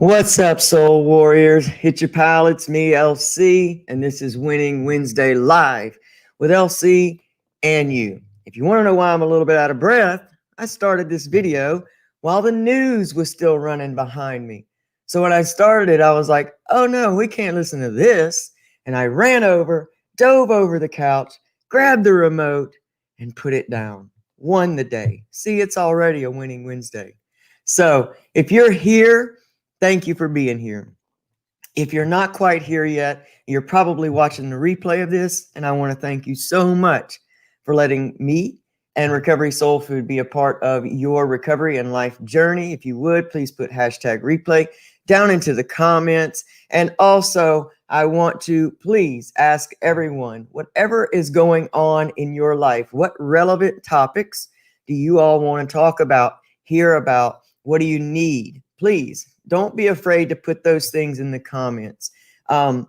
What's up, Soul Warriors? It's your pal, it's me, LC, and this is Winning Wednesday Live with LC and you. If you want to know why I'm a little bit out of breath, I started this video while the news was still running behind me. So when I started it, I was like, oh no, we can't listen to this. And I ran over, dove over the couch, grabbed the remote, and put it down. Won the day. See, it's already a winning Wednesday. So if you're here, thank you for being here. If you're not quite here yet, you're probably watching the replay of this, and I want to thank you so much for letting me and Recovery Soul Food be a part of your recovery and life journey. If you would, please put hashtag replay down into the comments. And also, I want to please ask everyone, whatever is going on in your life, what relevant topics do you all want to talk about, hear about? What do you need? Please don't be afraid to put those things in the comments. I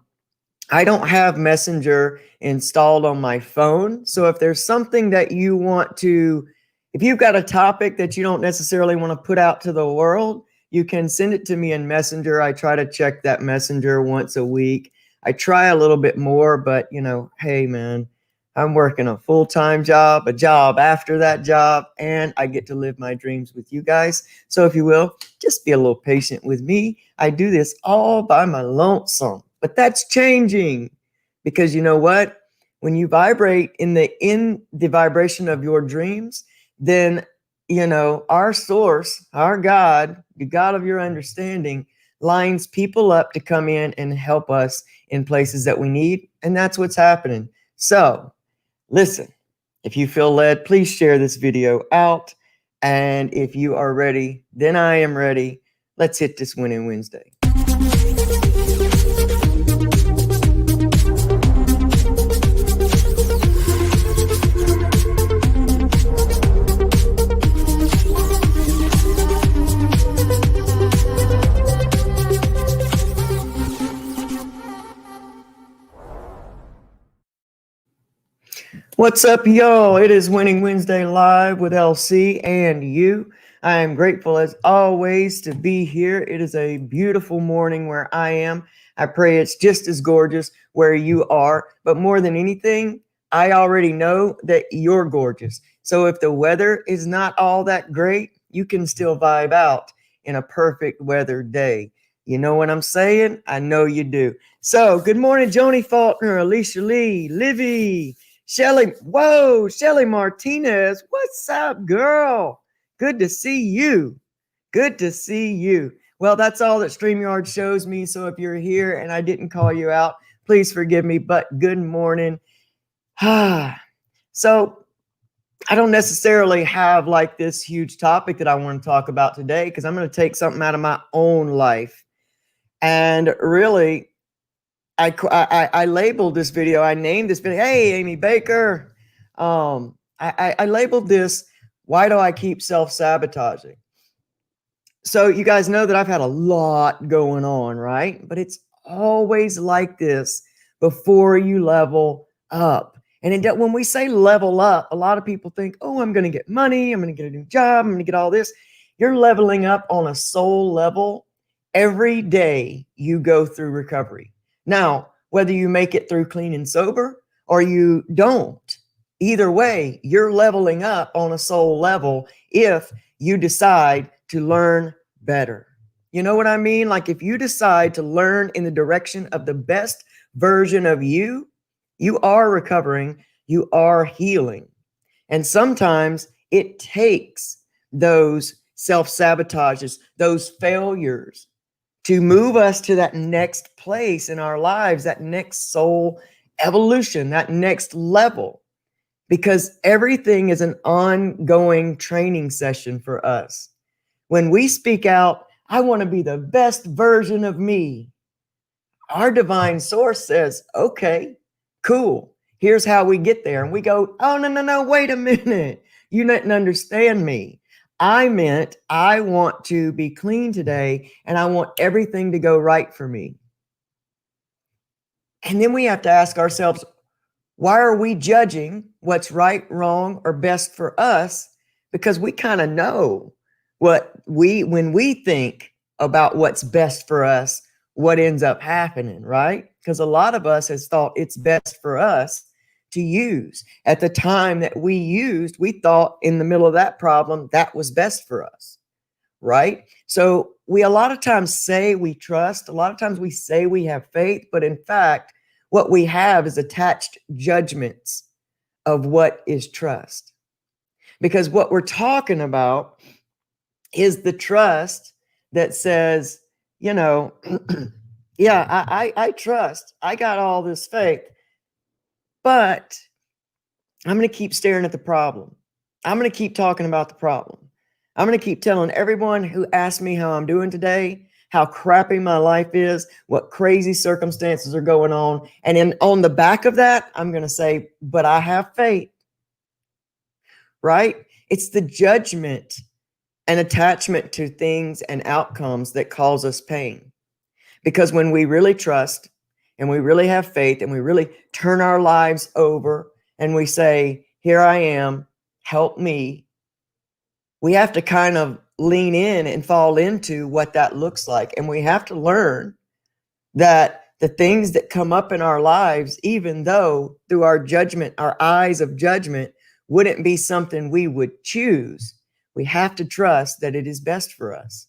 don't have Messenger installed on my phone. So if there's something that you want to, if you've got a topic that you don't necessarily want to put out to the world, you can send it to me in Messenger. I try to check that Messenger once a week. I try a little bit more, but hey man, I'm working a full-time job, a job after that job, and I get to live my dreams with you guys. So if you will, just be a little patient with me. I do this all by my lonesome, but that's changing because you know what? When you vibrate in the vibration of your dreams, then our source, our God, the God of your understanding, lines people up to come in and help us in places that we need, and that's what's happening. So listen, if you feel led, please share this video out. And if you are ready, then I am ready. Let's hit this Winning Wednesday. What's up, y'all? It is Winning Wednesday Live with LC and you. I am grateful as always to be here. It is a beautiful morning where I am. I pray it's just as gorgeous where you are. But more than anything, I already know that you're gorgeous. So if the weather is not all that great, you can still vibe out in a perfect weather day. You know what I'm saying? I know you do. So good morning, Joni Faulkner, Alicia Lee, Livy, Shelly Martinez, what's up, girl? Good to see you. Good to see you. Well, that's all that StreamYard shows me. So if you're here and I didn't call you out, please forgive me, but good morning. So I don't necessarily have like this huge topic that I want to talk about today because I'm going to take something out of my own life. And really, I labeled this video. I named this video. Hey, Amy Baker. I labeled this, Why Do I Keep Self-Sabotaging? So you guys know that I've had a lot going on, right? But it's always like this before you level up. And when we say level up, a lot of people think, oh, I'm going to get money. I'm going to get a new job. I'm going to get all this. You're leveling up on a soul level every day you go through recovery. Now, whether you make it through clean and sober or you don't, either way, you're leveling up on a soul level if you decide to learn better. You know what I mean? Like if you decide to learn in the direction of the best version of you, you are recovering, you are healing. And sometimes it takes those self-sabotages, those failures, to move us to that next place in our lives, that next soul evolution, that next level, because everything is an ongoing training session for us. When we speak out, I want to be the best version of me, our divine source says, okay, cool. Here's how we get there. And we go, oh, no, wait a minute. You didn't understand me. I meant I want to be clean today and I want everything to go right for me. And then we have to ask ourselves, why are we judging what's right, wrong, or best for us? Because we kind of know when we think about what's best for us, what ends up happening, right? Because a lot of us has thought it's best for us to use. At the time that we used, we thought in the middle of that problem, that was best for us, right? So we a lot of times say we trust, a lot of times we say we have faith, but in fact, what we have is attached judgments of what is trust. Because what we're talking about is the trust that says, you know, yeah, I trust, I got all this faith, but I'm going to keep staring at the problem. I'm going to keep talking about the problem. I'm going to keep telling everyone who asks me how I'm doing today, how crappy my life is, what crazy circumstances are going on. And on the back of that, I'm going to say, but I have faith, right? It's the judgment and attachment to things and outcomes that cause us pain. Because when we really trust and we really have faith and we really turn our lives over and we say, here I am, help me, we have to kind of lean in and fall into what that looks like. And we have to learn that the things that come up in our lives, even though through our judgment, our eyes of judgment, wouldn't be something we would choose, we have to trust that it is best for us.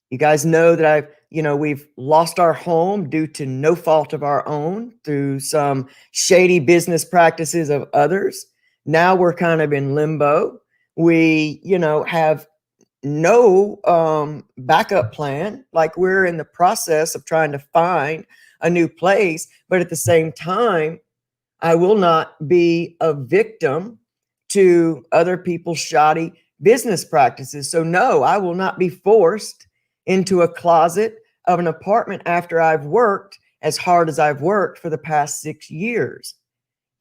You guys know that we've lost our home due to no fault of our own, through some shady business practices of others. Now we're kind of in limbo. We, have no backup plan. Like, we're in the process of trying to find a new place, but at the same time, I will not be a victim to other people's shoddy business practices. So no, I will not be forced into a closet of an apartment after I've worked as hard as I've worked for the past 6 years.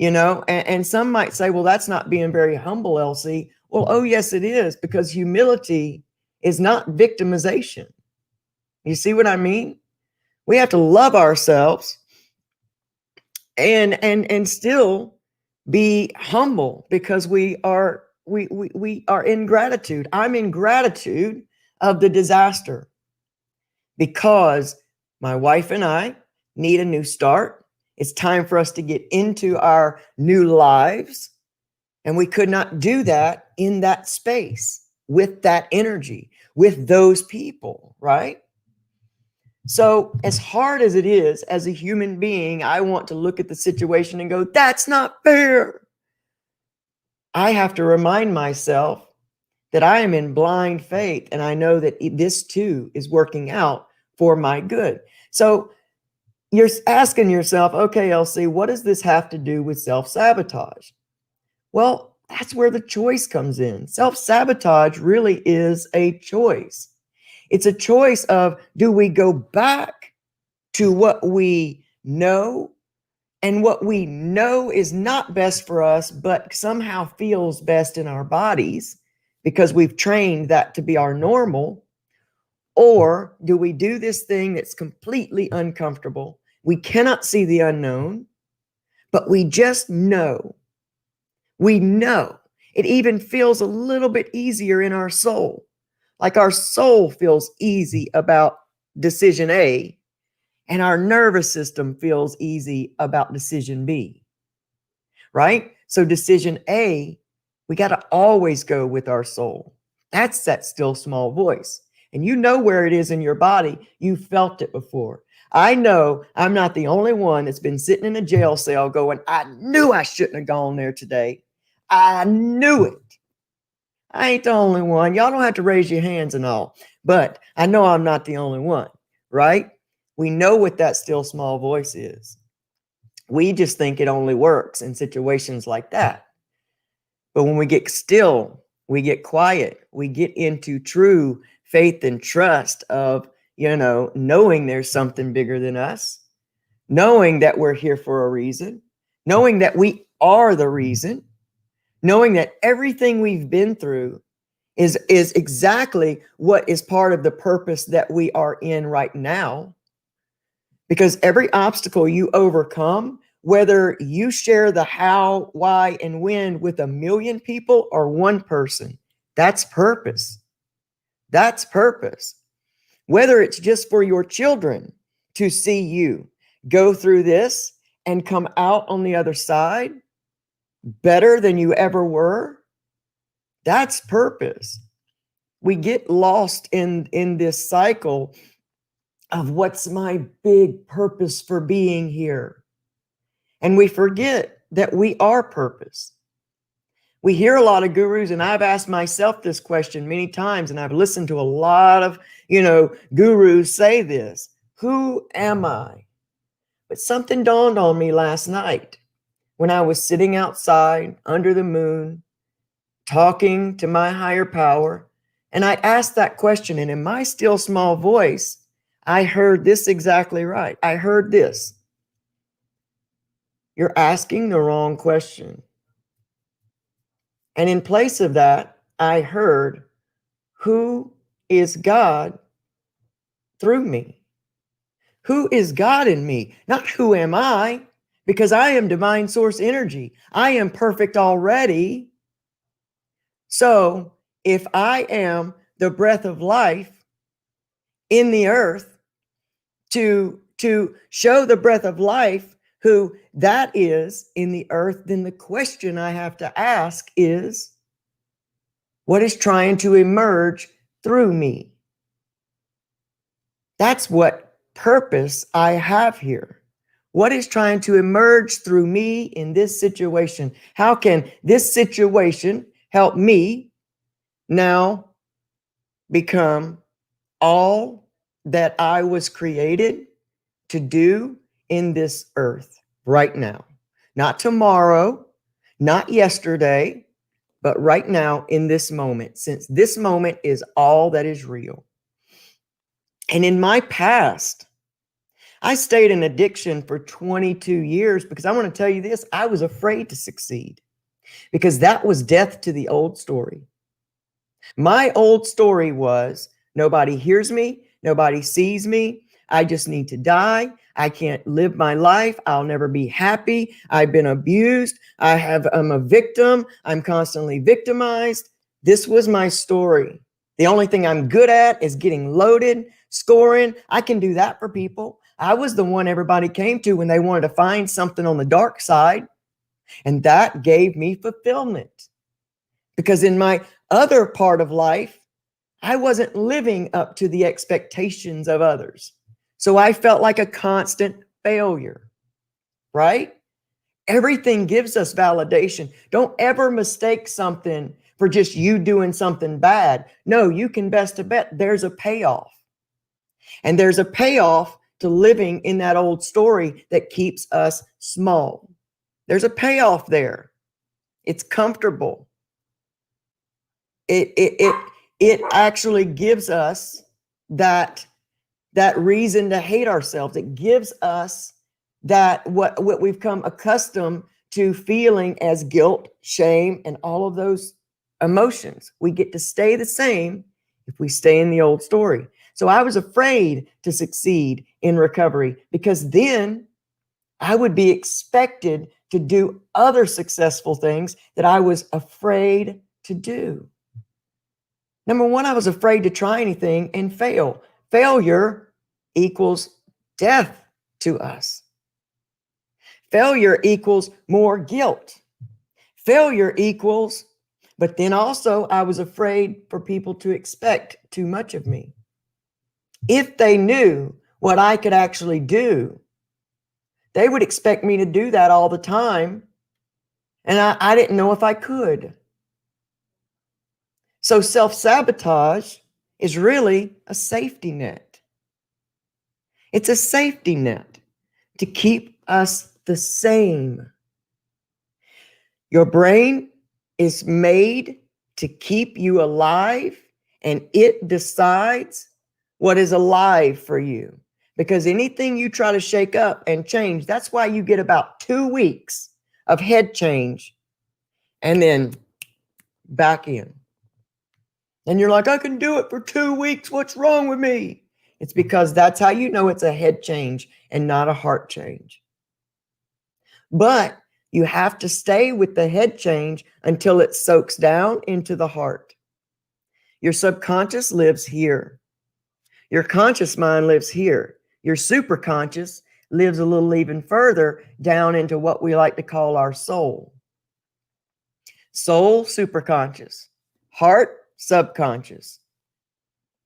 And some might say, well, that's not being very humble, Elsie. Well, oh yes, it is, because humility is not victimization. You see what I mean? We have to love ourselves and still be humble, because we are in gratitude. I'm in gratitude of the disaster, because my wife and I need a new start. It's time for us to get into our new lives. And we could not do that in that space, with that energy, with those people, right? So as hard as it is, as a human being, I want to look at the situation and go, that's not fair. I have to remind myself that I am in blind faith, and I know that this too is working out for my good. So you're asking yourself, okay, Elsie, what does this have to do with self-sabotage? Well, that's where the choice comes in. Self-sabotage really is a choice. It's a choice of, do we go back to what we know, and what we know is not best for us, but somehow feels best in our bodies because we've trained that to be our normal? Or do we do this thing that's completely uncomfortable? We cannot see the unknown, but we just know. We know. It even feels a little bit easier in our soul. Like, our soul feels easy about decision A, and our nervous system feels easy about decision B, right? So decision A, we got to always go with our soul. That's that still small voice. And you know where it is in your body. You felt it before. I know I'm not the only one that's been sitting in a jail cell going, I knew I shouldn't have gone there today. I knew it. I ain't the only one. Y'all don't have to raise your hands and all, but I know I'm not the only one, right? We know what that still small voice is. We just think it only works in situations like that. But when we get still, we get quiet, we get into true faith and trust of, knowing there's something bigger than us, knowing that we're here for a reason, knowing that we are the reason, knowing that everything we've been through is exactly what is part of the purpose that we are in right now. Because every obstacle you overcome, whether you share the how, why, and when with 1 million people or one person, that's purpose. That's purpose. Whether it's just for your children to see you go through this and come out on the other side better than you ever were, that's purpose. We get lost in this cycle of what's my big purpose for being here. And we forget that we are purpose. We hear a lot of gurus, and I've asked myself this question many times, and I've listened to a lot of, gurus say this. Who am I? But something dawned on me last night when I was sitting outside under the moon, talking to my higher power. And I asked that question, and in my still small voice, I heard this exactly right. I heard this. You're asking the wrong question. And in place of that, I heard, who is God through me? Who is God in me? Not who am I? Because I am divine source energy. I am perfect already. So if I am the breath of life in the earth, to show the breath of life who that is in the earth, then the question I have to ask is, what is trying to emerge through me? That's what purpose I have here. What is trying to emerge through me in this situation? How can this situation help me now become all that I was created to do in this earth right now? Not tomorrow, not yesterday, but right now in this moment, since this moment is all that is real. And in my past, I stayed in addiction for 22 years because I want to tell you this, I was afraid to succeed because that was death to the old story. My old story was nobody hears me, nobody sees me. I just need to die. I can't live my life. I'll never be happy. I've been abused. I'm a victim. I'm constantly victimized. This was my story. The only thing I'm good at is getting loaded, scoring. I can do that for people. I was the one everybody came to when they wanted to find something on the dark side. And that gave me fulfillment. Because in my other part of life, I wasn't living up to the expectations of others. So I felt like a constant failure, right? Everything gives us validation. Don't ever mistake something for just you doing something bad. No, you can best to bet there's a payoff. And there's a payoff to living in that old story that keeps us small. There's a payoff there. It's comfortable. It actually gives us that reason to hate ourselves. It gives us that what we've come accustomed to feeling as guilt, shame, and all of those emotions. We get to stay the same if we stay in the old story. So I was afraid to succeed in recovery because then I would be expected to do other successful things that I was afraid to do. Number one, I was afraid to try anything and fail. Failure equals death to us. Failure equals more guilt. Failure equals, but then also I was afraid for people to expect too much of me. If they knew what I could actually do, they would expect me to do that all the time. And I didn't know if I could. So self-sabotage is really a safety net. It's a safety net to keep us the same. Your brain is made to keep you alive, and it decides what is alive for you. Because anything you try to shake up and change, that's why you get about 2 weeks of head change and then back in. And you're like, I can do it for 2 weeks. What's wrong with me? It's because that's how you know it's a head change and not a heart change. But you have to stay with the head change until it soaks down into the heart. Your subconscious lives here. Your conscious mind lives here. Your superconscious lives a little even further down into what we like to call our soul. Soul, superconscious. Heart, subconscious.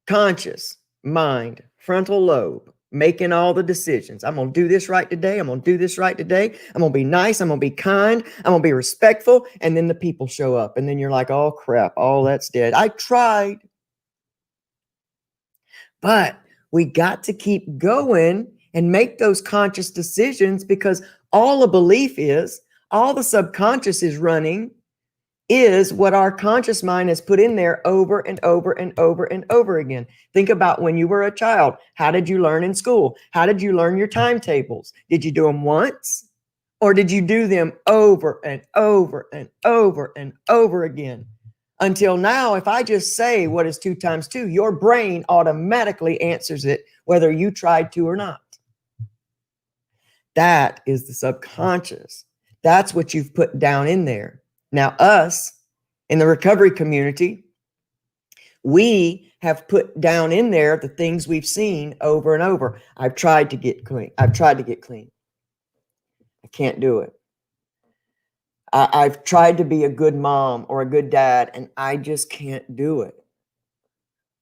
Conscious, mind, frontal lobe, making all the decisions. I'm going to do this right today. I'm going to do this right today. I'm going to be nice. I'm going to be kind. I'm going to be respectful. And then the people show up. And then you're like, oh, crap. Oh, that's dead. I tried. But we got to keep going and make those conscious decisions, because all a belief is, all the subconscious is running is what our conscious mind has put in there over and over and over and over again. Think about when you were a child. How did you learn in school? How did you learn your timetables? Did you do them once? Or did you do them over and over and over and over again? Until now, if I just say what is 2 times 2, your brain automatically answers it whether you tried to or not. That is the subconscious. That's what you've put down in there. Now, us in the recovery community, we have put down in there the things we've seen over and over. I've tried to get clean. I've tried to get clean. I can't do it. I've tried to be a good mom or a good dad, and I just can't do it.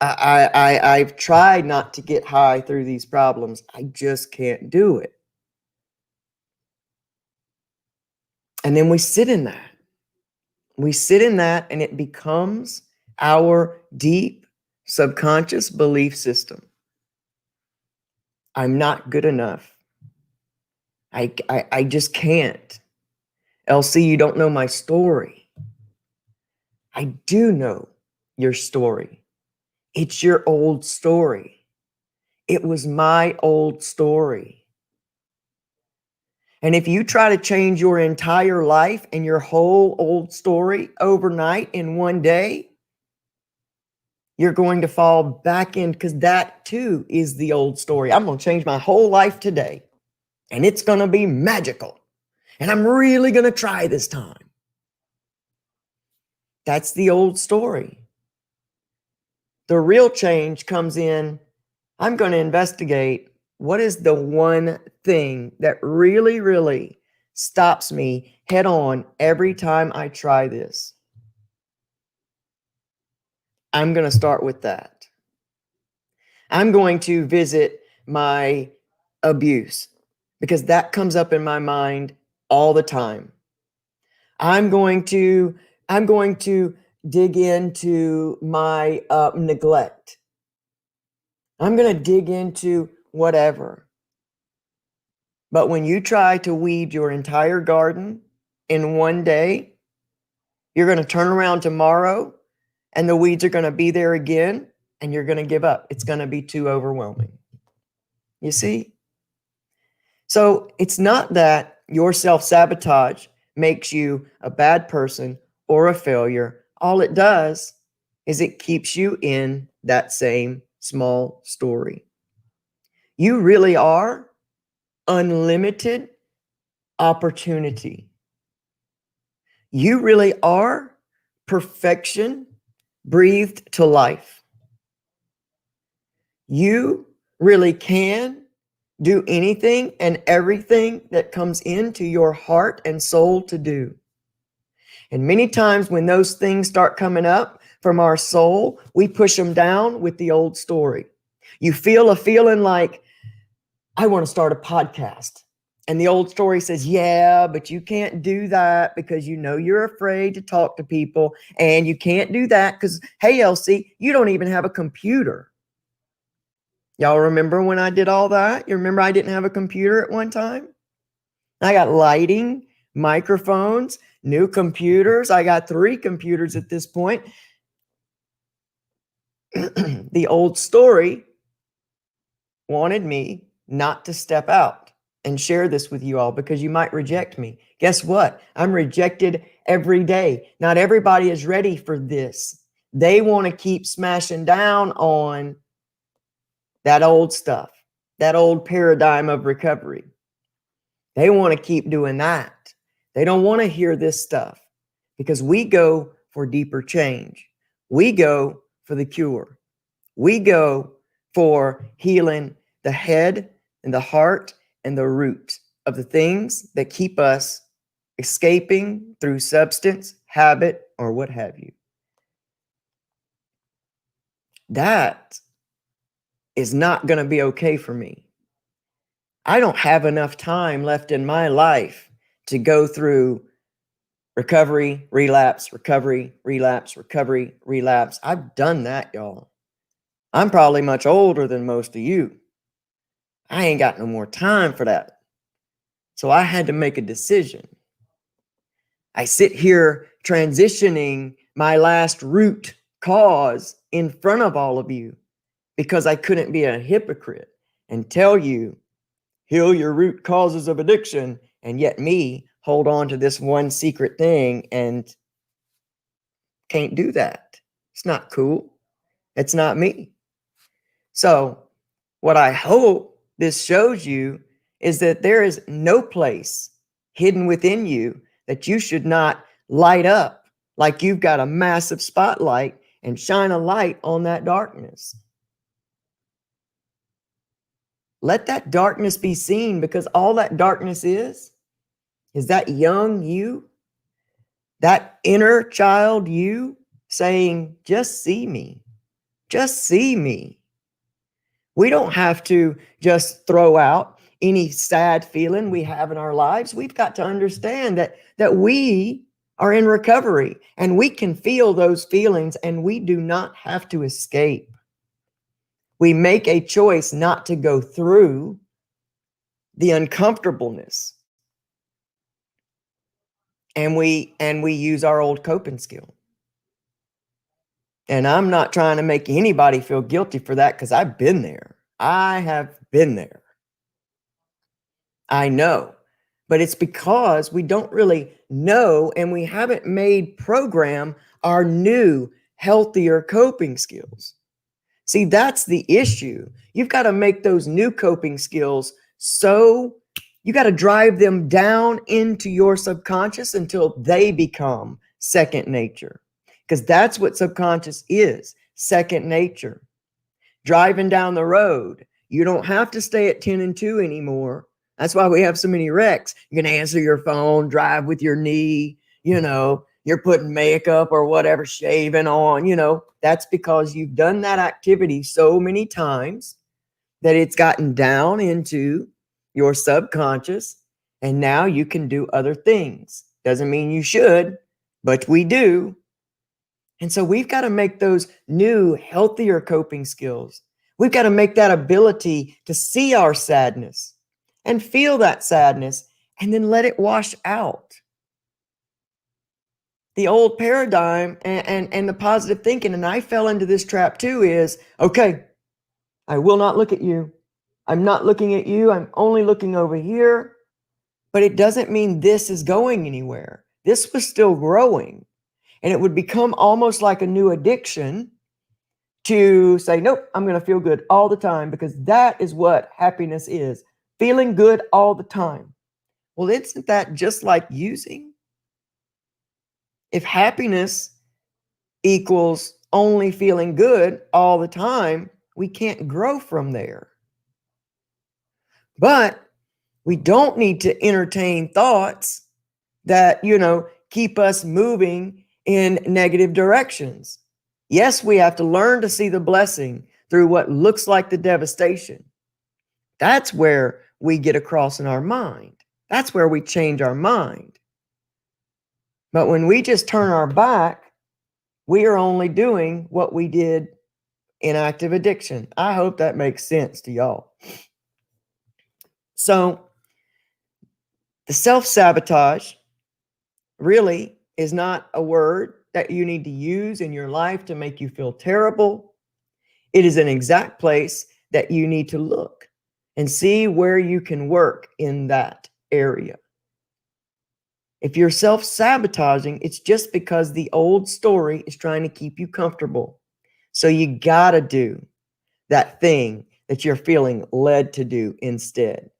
I've tried not to get high through these problems. I just can't do it. And then we sit in that. We sit in that, and it becomes our deep subconscious belief system. I'm not good enough. I just can't. LC, you don't know my story. I do know your story. It's your old story. It was my old story. And if you try to change your entire life and your whole old story overnight in one day, you're going to fall back in, because that too is the old story. I'm going to change my whole life today, and it's going to be magical. And I'm really going to try this time. That's the old story. The real change comes in, I'm going to investigate what is the one thing that really, really stops me head on every time I try this. I'm going to start with that. I'm going to visit my abuse, because that comes up in my mind all the time. I'm going to dig into my neglect. I'm going to dig into whatever. But when you try to weed your entire garden in one day, you're going to turn around tomorrow and the weeds are going to be there again, and you're going to give up. It's going to be too overwhelming. You see? So it's not that your self-sabotage makes you a bad person or a failure. All it does is it keeps you in that same small story. You really are unlimited opportunity. You really are perfection breathed to life. You really can do anything and everything that comes into your heart and soul to do. And many times when those things start coming up from our soul, we push them down with the old story. You feel a feeling like, I want to start a podcast. And the old story says, yeah, but you can't do that because you know you're afraid to talk to people. And you can't do that because, hey, LC, you don't even have a computer. Y'all remember when I did all that? You remember I didn't have a computer at one time? I got lighting, microphones, new computers. I got 3 computers at this point. The old story wanted me not to step out and share this with you all because you might reject me. Guess what? I'm rejected every day. Not everybody is ready for this. They want to keep smashing down on that old stuff, that old paradigm of recovery. They want to keep doing that. They don't want to hear this stuff because we go for deeper change. We go for the cure. We go for healing the head and the heart and the root of the things that keep us escaping through substance, habit, or what have you. That is not going to be okay for me. I don't have enough time left in my life to go through recovery, relapse, recovery, relapse, recovery, relapse. I've done that, y'all. I'm probably much older than most of you. I ain't got no more time for that. So I had to make a decision. I sit here transitioning my last root cause in front of all of you because I couldn't be a hypocrite and tell you, heal your root causes of addiction, and yet me hold on to this one secret thing and can't do that. It's not cool. It's not me. So what I hope this shows you is that there is no place hidden within you that you should not light up like you've got a massive spotlight and shine a light on that darkness. Let that darkness be seen, because all that darkness is that young you, that inner child you saying, just see me, just see me. We don't have to just throw out any sad feeling we have in our lives. We've got to understand that we are in recovery and we can feel those feelings, and we do not have to escape. We make a choice not to go through the uncomfortableness, and we use our old coping skill. And I'm not trying to make anybody feel guilty for that, because I've been there. I have been there. I know. But it's because we don't really know, and we haven't made program our new, healthier coping skills. See, that's the issue. You've got to make those new coping skills, so you got to drive them down into your subconscious until they become second nature. Because that's what subconscious is, second nature. Driving down the road, you don't have to stay at 10 and 2 anymore. That's why we have so many wrecks. You can answer your phone, drive with your knee, you're putting makeup or whatever, shaving on, that's because you've done that activity so many times that it's gotten down into your subconscious, and now you can do other things. Doesn't mean you should, but we do. And so we've got to make those new, healthier coping skills. We've got to make that ability to see our sadness and feel that sadness and then let it wash out. The old paradigm and the positive thinking, and I fell into this trap too, is, okay, I will not look at you. I'm not looking at you. I'm only looking over here. But it doesn't mean this is going anywhere. This was still growing. And it would become almost like a new addiction to say, nope, I'm going to feel good all the time, because that is what happiness is. Feeling good all the time. Well, isn't that just like using? If happiness equals only feeling good all the time, we can't grow from there. But we don't need to entertain thoughts that, keep us moving in negative directions. Yes, we have to learn to see the blessing through what looks like the devastation. That's where we get across in our mind. That's where we change our mind. But when we just turn our back, we are only doing what we did in active addiction. I hope that makes sense to y'all. So the self-sabotage really is not a word that you need to use in your life to make you feel terrible. It is an exact place that you need to look and see where you can work in that area. If you're self-sabotaging, it's just because the old story is trying to keep you comfortable. So you got to do that thing that you're feeling led to do instead,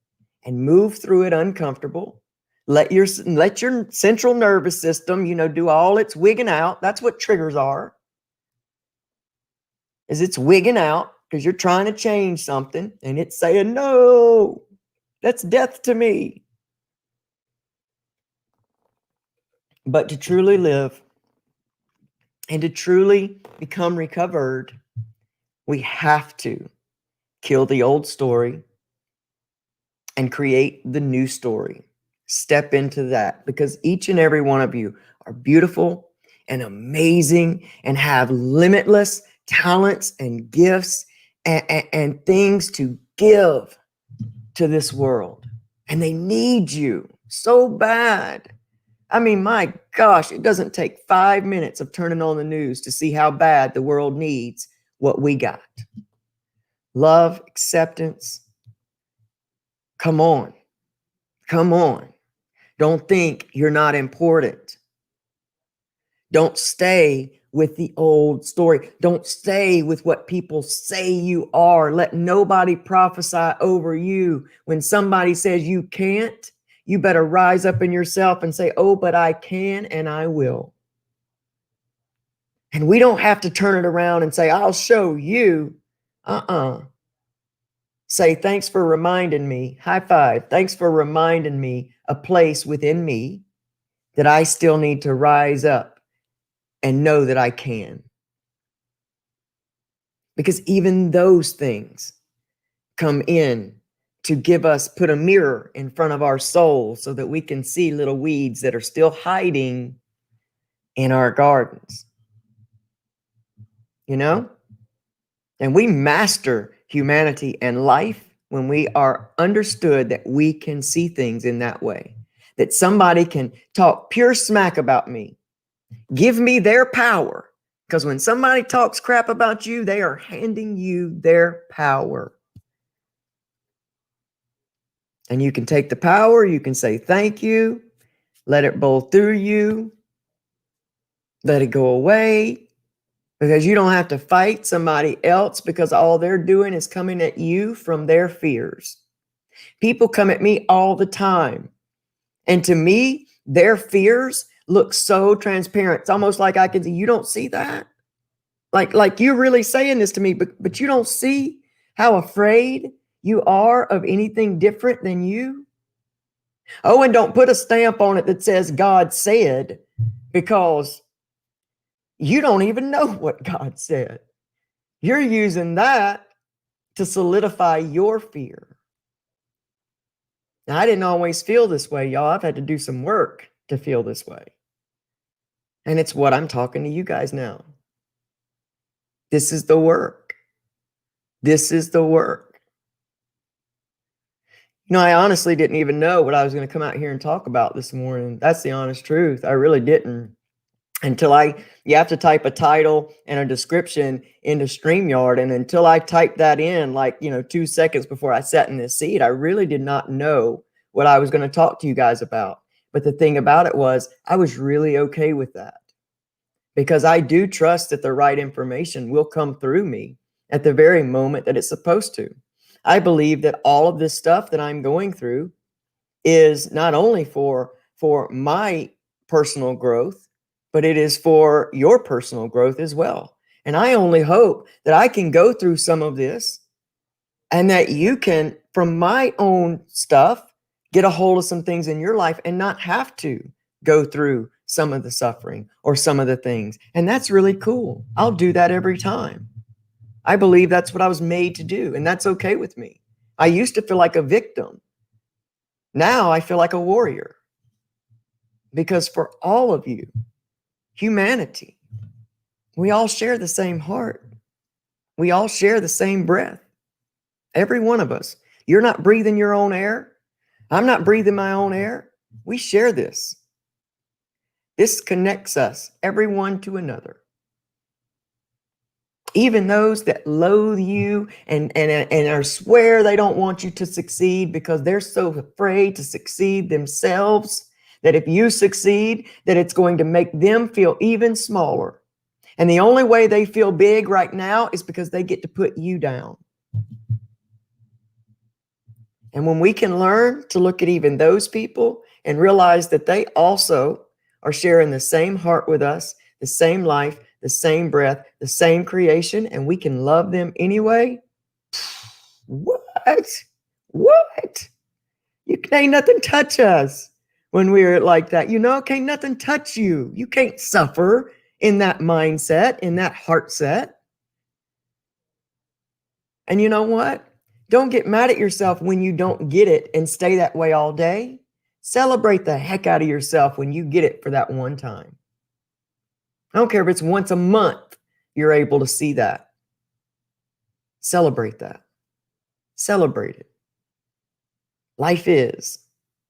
and move through it uncomfortable. Let your central nervous system, do all its wigging out. That's what triggers are. Is it's wigging out. because you're trying to change something and it's saying, no, that's death to me. But to truly live and to truly become recovered, we have to kill the old story and create the new story. Step into that, because each and every one of you are beautiful and amazing and have limitless talents and gifts and things to give to this world. And they need you so bad. I mean, my gosh, it doesn't take 5 minutes of turning on the news to see how bad the world needs what we got. Love, acceptance. Come on. Come on. Don't think you're not important. Don't stay with the old story. Don't stay with what people say you are. Let nobody prophesy over you. When somebody says you can't, you better rise up in yourself and say, oh, but I can and I will. And we don't have to turn it around and say, I'll show you. Say, thanks for reminding me. High five. Thanks for reminding me a place within me that I still need to rise up and know that I can. Because even those things come in to give us, put a mirror in front of our soul so that we can see little weeds that are still hiding in our gardens. You know? And we master humanity and life when we are understood that we can see things in that way. That somebody can talk pure smack about me. Give me their power. Because when somebody talks crap about you, they are handing you their power. And you can take the power, you can say thank you, let it roll through you, let it go away, because you don't have to fight somebody else because all they're doing is coming at you from their fears. People come at me all the time. And to me, their fears look so transparent. It's almost like I can say, you don't see that? Like you're really saying this to me, but you don't see how afraid you are of anything different than you? Oh, and don't put a stamp on it that says God said, because you don't even know what God said. You're using that to solidify your fear. Now, I didn't always feel this way, y'all. I've had to do some work to feel this way. And it's what I'm talking to you guys now. This is the work. This is the work. You know, I honestly didn't even know what I was going to come out here and talk about this morning. That's the honest truth. I really didn't. Until you have to type a title and a description into StreamYard. And until I typed that in, 2 seconds before I sat in this seat, I really did not know what I was going to talk to you guys about. But the thing about it was, I was really okay with that, because I do trust that the right information will come through me at the very moment that it's supposed to. I believe that all of this stuff that I'm going through is not only for my personal growth, but it is for your personal growth as well. And I only hope that I can go through some of this and that you can, from my own stuff, get a hold of some things in your life and not have to go through some of the suffering or some of the things. And that's really cool. I'll do that every time. I believe that's what I was made to do, and that's okay with me. I used to feel like a victim. Now I feel like a warrior, because for all of you, humanity, we all share the same heart. We all share the same breath. Every one of us. You're not breathing your own air. I'm not breathing my own air. We share this. This connects us, everyone to another. Even those that loathe you and are swear they don't want you to succeed because they're so afraid to succeed themselves, that if you succeed, that it's going to make them feel even smaller. And the only way they feel big right now is because they get to put you down. And when we can learn to look at even those people and realize that they also are sharing the same heart with us, the same life, the same breath, the same creation, and we can love them anyway. What? What? You can't nothing touch us when we're like that. Can't nothing touch you. You can't suffer in that mindset, in that heart set. And you know what? Don't get mad at yourself when you don't get it and stay that way all day. Celebrate the heck out of yourself when you get it for that one time. I don't care if it's once a month you're able to see that. Celebrate that. Celebrate it. Life is.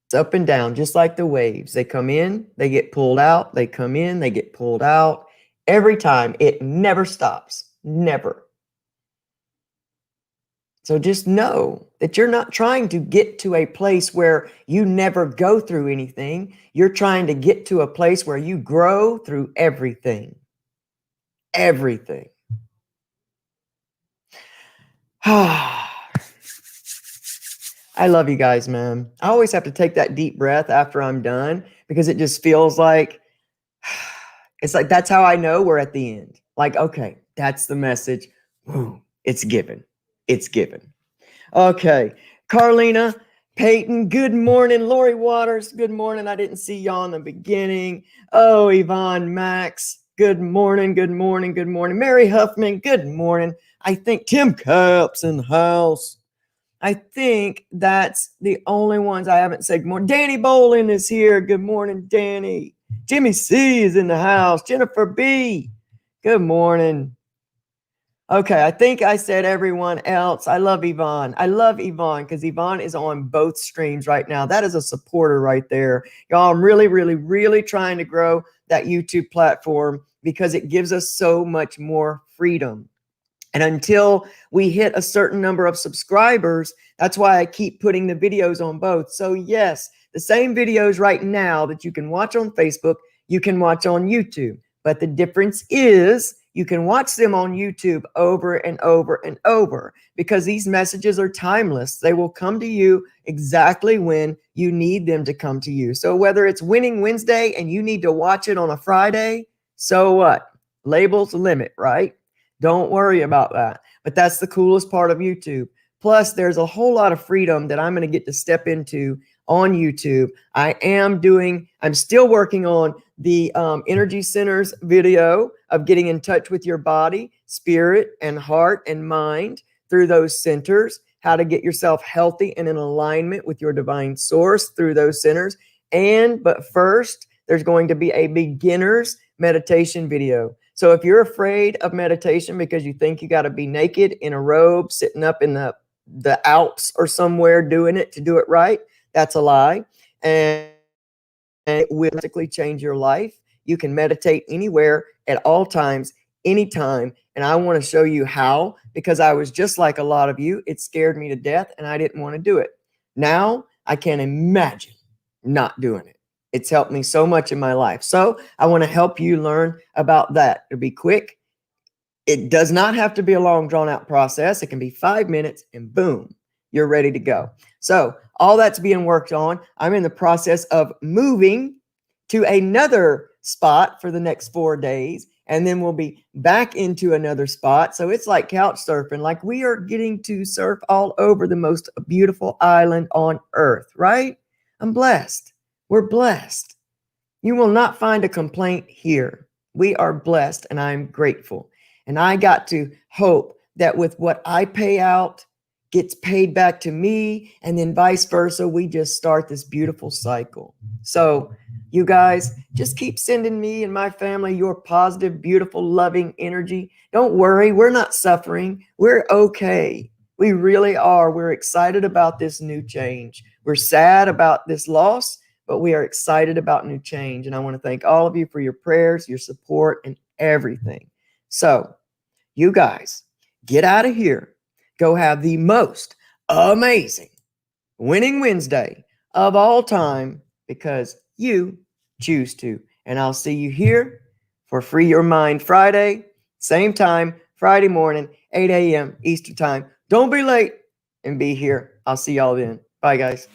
It's up and down, just like the waves. They come in, they get pulled out. They come in, they get pulled out. Every time. It never stops. Never. So just know that you're not trying to get to a place where you never go through anything. You're trying to get to a place where you grow through everything. Everything. I love you guys, man. I always have to take that deep breath after I'm done because it just feels like, it's like, that's how I know we're at the end. Like, okay, that's the message. Woo, it's given. It's given. Okay. Carlina, Peyton, good morning. Lori Waters, good morning. I didn't see y'all in the beginning. Oh, Yvonne Max, good morning, good morning, good morning. Mary Huffman, good morning. I think Tim Caps in the house. I think that's the only ones I haven't said good morning. Danny Bolin is here. Good morning, Danny. Jimmy C is in the house. Jennifer B, good morning. Okay, I think I said everyone else. I love Yvonne. I love Yvonne because Yvonne is on both streams right now. That is a supporter right there. Y'all, I'm really, really, really trying to grow that YouTube platform because it gives us so much more freedom. And until we hit a certain number of subscribers, that's why I keep putting the videos on both. So yes, the same videos right now that you can watch on Facebook, you can watch on YouTube. But the difference is you can watch them on YouTube over and over and over because these messages are timeless. They will come to you exactly when you need them to come to you. So whether it's Winning Wednesday and you need to watch it on a Friday, so what? Labels limit, right? Don't worry about that. But that's the coolest part of YouTube. Plus, there's a whole lot of freedom that I'm going to get to step into on YouTube. I'm still working on the energy centers video of getting in touch with your body, spirit, and heart and mind through those centers, how to get yourself healthy and in alignment with your divine source through those centers. But first, there's going to be a beginner's meditation video. So if you're afraid of meditation because you think you got to be naked in a robe, sitting up in the Alps or somewhere doing it to do it right, that's a lie. And it will drastically change your life. You can meditate anywhere at all times, anytime. And I want to show you how, because I was just like a lot of you. It scared me to death and I didn't want to do it. Now I can't imagine not doing it. It's helped me so much in my life. So I want to help you learn about that. It'll be quick. It does not have to be a long drawn out process. It can be 5 minutes and boom, you're ready to go. So all that's being worked on. I'm in the process of moving to another spot for the next 4 days. And then we'll be back into another spot. So it's like couch surfing. Like we are getting to surf all over the most beautiful island on earth, right? I'm blessed. We're blessed. You will not find a complaint here. We are blessed and I'm grateful. And I got to hope that with what I pay out gets paid back to me and then vice versa. We just start this beautiful cycle. So you guys just keep sending me and my family your positive, beautiful, loving energy. Don't worry. We're not suffering. We're okay. We really are. We're excited about this new change. We're sad about this loss, but we are excited about new change. And I want to thank all of you for your prayers, your support, and everything. So you guys get out of here. Go have the most amazing Winning Wednesday of all time because you choose to. And I'll see you here for Free Your Mind Friday, same time, Friday morning, 8 a.m. Eastern Time. Don't be late and be here. I'll see y'all then. Bye, guys.